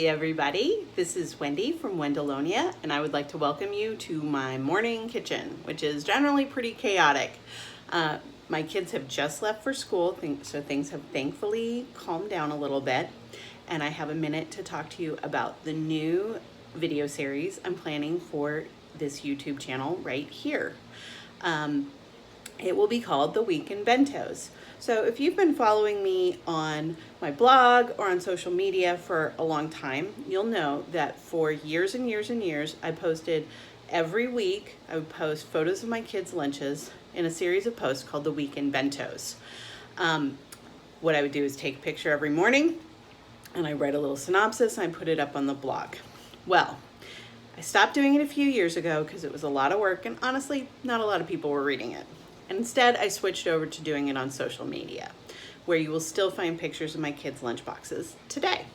everybody, this is Wendy from Wendelonia, and I would like to welcome you to my morning kitchen, which is generally pretty chaotic. My kids have just left for school, so things have thankfully calmed down a little bit, and I have a minute to talk to you about the new video series I'm planning for this YouTube channel right here. It will be called The Week in Bentos. So if you've been following me on my blog or on social media for a long time, you'll know that for years and years and years, I posted every week, I would post photos of my kids' lunches in a series of posts called The Week in Bentos. What I would do is take a picture every morning and I write a little synopsis and I put it up on the blog. Well, I stopped doing it a few years ago because it was a lot of work and honestly, not a lot of people were reading it. And instead, I switched over to doing it on social media, where you will still find pictures of my kids' lunchboxes today.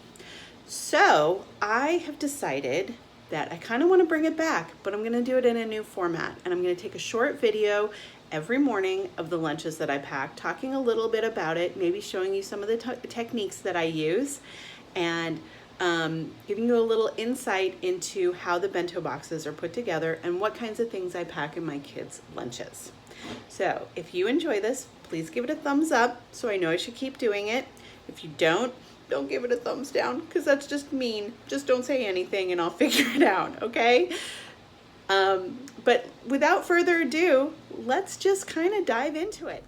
So I have decided that I kind of want to bring it back, but I'm going to do it in a new format. And I'm going to take a short video every morning of the lunches that I pack, talking a little bit about it, maybe showing you some of the techniques that I use, and giving you a little insight into how the bento boxes are put together and what kinds of things I pack in my kids' lunches. So if you enjoy this, please give it a thumbs up so I know I should keep doing it. If you don't give it a thumbs down because that's just mean. Just don't say anything and I'll figure it out, okay? But without further ado, let's just kind of dive into it.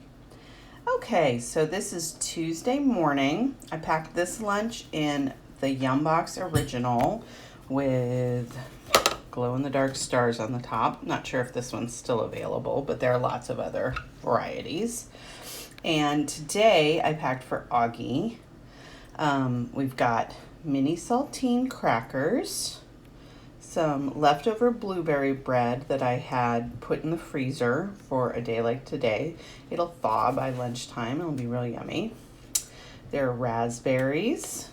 Okay, so this is Tuesday morning. I packed this lunch in the Yum Box Original with glow-in-the-dark stars on the top. Not sure if this one's still available, but there are lots of other varieties. And today I packed for Augie. We've got mini saltine crackers, some leftover blueberry bread that I had put in the freezer for a day like today. It'll thaw by lunchtime. It'll be real yummy. There are raspberries.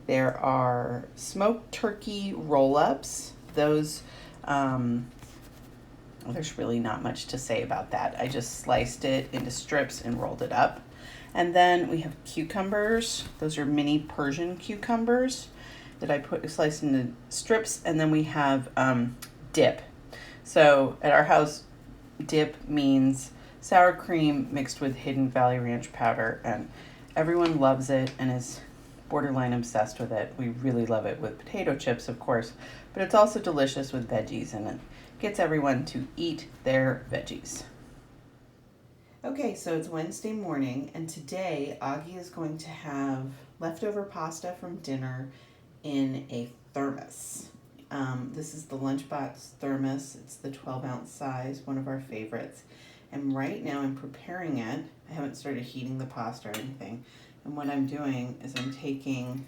There are smoked turkey roll-ups. Those, there's really not much to say about that. I just sliced it into strips and rolled it up. And then we have cucumbers. Those are mini Persian cucumbers that I sliced into strips. And then we have dip. So at our house, dip means sour cream mixed with Hidden Valley Ranch powder. And everyone loves it and is borderline obsessed with it. We really love it with potato chips, of course, but it's also delicious with veggies and it gets everyone to eat their veggies. Okay, so it's Wednesday morning and today Augie is going to have leftover pasta from dinner in a thermos. This is the Lunchbox thermos. It's the 12-ounce size, one of our favorites. And right now I'm preparing it. I haven't started heating the pasta or anything. And what I'm doing is I'm taking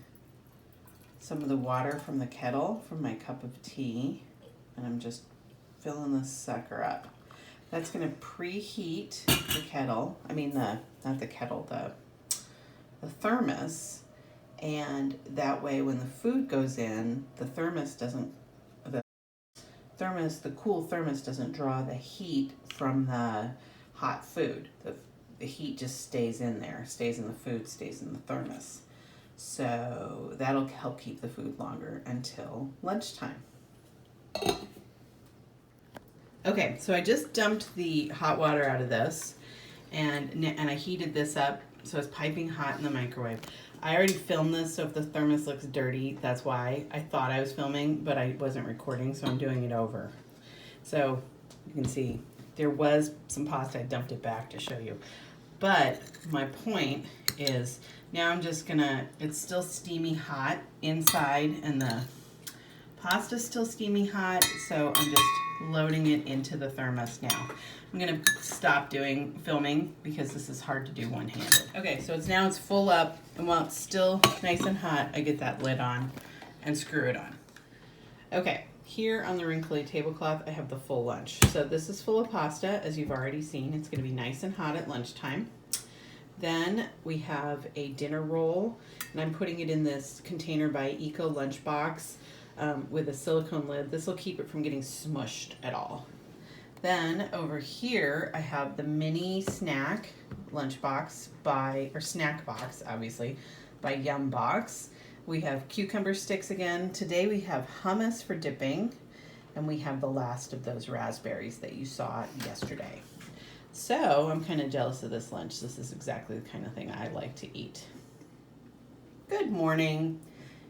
some of the water from the kettle from my cup of tea and I'm just filling this sucker up. That's going to preheat the kettle, the thermos, and that way when the food goes in, the cool thermos doesn't draw the heat from the hot food. The heat just stays in there, stays in the food, stays in the thermos. So that'll help keep the food longer until lunchtime. Okay, so I just dumped the hot water out of this and I heated this up so it's piping hot in the microwave. I already filmed this, so if the thermos looks dirty, that's why. I thought I was filming, but I wasn't recording, so I'm doing it over. So you can see there was some pasta. I dumped it back to show you. But my point is now I'm just it's still steamy hot inside and the pasta's still steamy hot, so I'm just loading it into the thermos now. I'm gonna stop filming because this is hard to do one-handed. Okay, so it's full up, and while it's still nice and hot, I get that lid on and screw it on. Okay, here on the wrinkly tablecloth, I have the full lunch. So this is full of pasta, as you've already seen. It's gonna be nice and hot at lunchtime. Then we have a dinner roll, and I'm putting it in this container by Eco Lunchbox with a silicone lid. This will keep it from getting smushed at all. Then over here, I have the mini snack lunchbox snack box, obviously, by Yum Box. We have cucumber sticks again. Today we have hummus for dipping, and we have the last of those raspberries that you saw yesterday. So I'm kind of jealous of this lunch. This is exactly the kind of thing I like to eat. Good morning.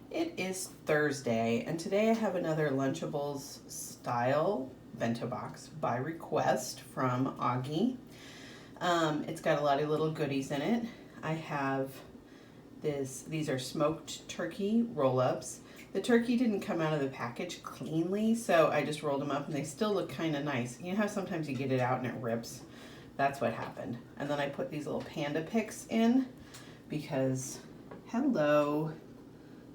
It is Thursday, and today I have another Lunchables style bento box by request from Augie. It's got a lot of little goodies in it. I have these are smoked turkey roll-ups. The turkey didn't come out of the package cleanly, so I just rolled them up and they still look kind of nice. You know how sometimes you get it out and it rips? That's what happened. And then I put these little panda picks in because, hello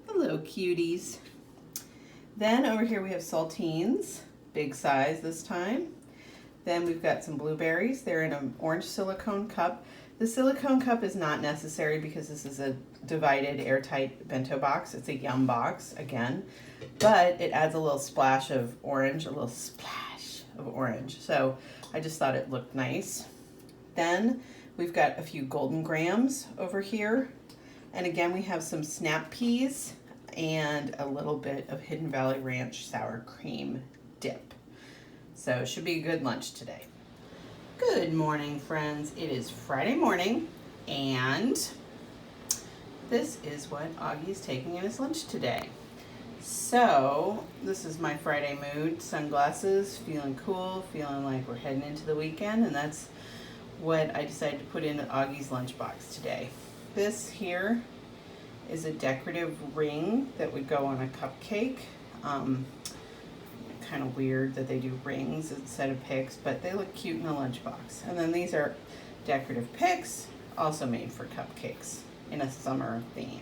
cuties. Then over here we have saltines, big size this time. Then we've got some blueberries. They're in an orange silicone cup. The silicone cup is not necessary because this is a divided airtight bento box. It's a yum box again, but it adds a little splash of orange, So I just thought it looked nice. Then we've got a few golden grams over here. And again, we have some snap peas and a little bit of Hidden Valley Ranch sour cream dip. So it should be a good lunch today. Good morning, friends. It is Friday morning, and this is what Augie's taking in his lunch today. So this is my Friday mood, sunglasses, feeling cool, feeling like we're heading into the weekend, and that's what I decided to put in Augie's lunchbox today. This here is a decorative ring that would go on a cupcake. Kind of weird that they do rings instead of picks, but they look cute in a lunchbox. And then these are decorative picks, also made for cupcakes in a summer theme.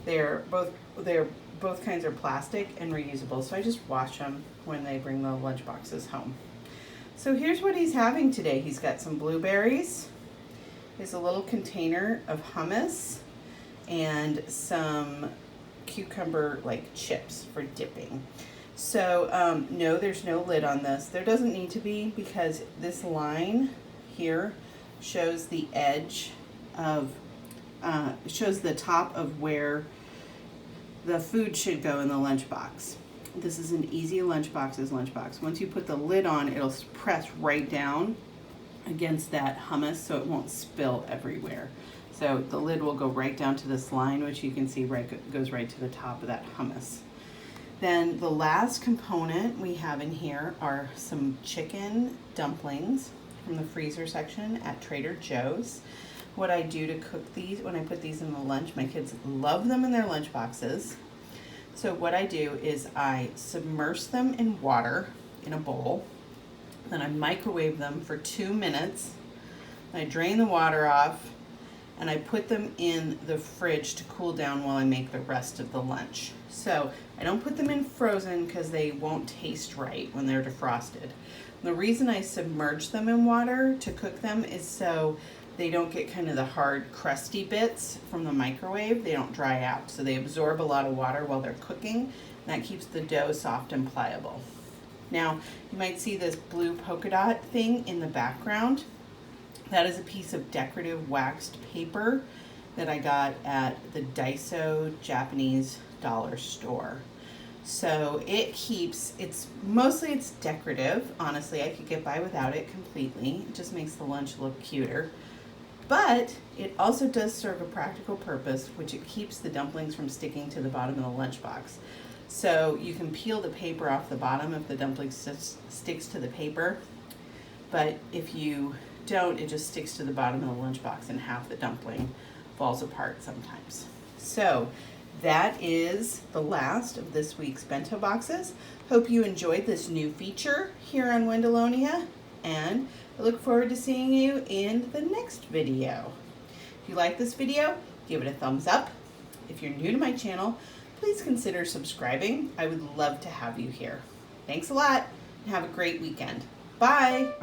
They're both kinds are plastic and reusable, so I just wash them when they bring the lunchboxes home. So here's what he's having today. He's got some blueberries, there's a little container of hummus, and some cucumber like chips for dipping. So no, there's no lid on this. There doesn't need to be because this line here shows the edge of, shows the top of where the food should go in the lunchbox. This is an easy lunchbox's lunchbox. Once you put the lid on, it'll press right down against that hummus so it won't spill everywhere. So the lid will go right down to this line, which you can see goes right to the top of that hummus. Then the last component we have in here are some chicken dumplings from the freezer section at Trader Joe's. What I do to cook these, when I put these in the lunch, my kids love them in their lunch boxes. So what I do is I submerge them in water in a bowl, then I microwave them for 2 minutes. I drain the water off, and I put them in the fridge to cool down while I make the rest of the lunch. So I don't put them in frozen because they won't taste right when they're defrosted. The reason I submerge them in water to cook them is so they don't get kind of the hard crusty bits from the microwave. They don't dry out, so they absorb a lot of water while they're cooking. And that keeps the dough soft and pliable. Now you might see this blue polka dot thing in the background. That is a piece of decorative waxed paper that I got at the Daiso Japanese dollar store. So it keeps, it's decorative. Honestly, I could get by without it completely. It just makes the lunch look cuter. But it also does serve a practical purpose, which it keeps the dumplings from sticking to the bottom of the lunchbox. So you can peel the paper off the bottom if the dumpling sticks to the paper. But if you don't, it just sticks to the bottom of the lunchbox and half the dumpling falls apart sometimes. So that is the last of this week's bento boxes. Hope you enjoyed this new feature here on Wendelonia, and I look forward to seeing you in the next video. If you like this video, give it a thumbs up. If you're new to my channel, please consider subscribing. I would love to have you here. Thanks a lot, and have a great weekend. Bye.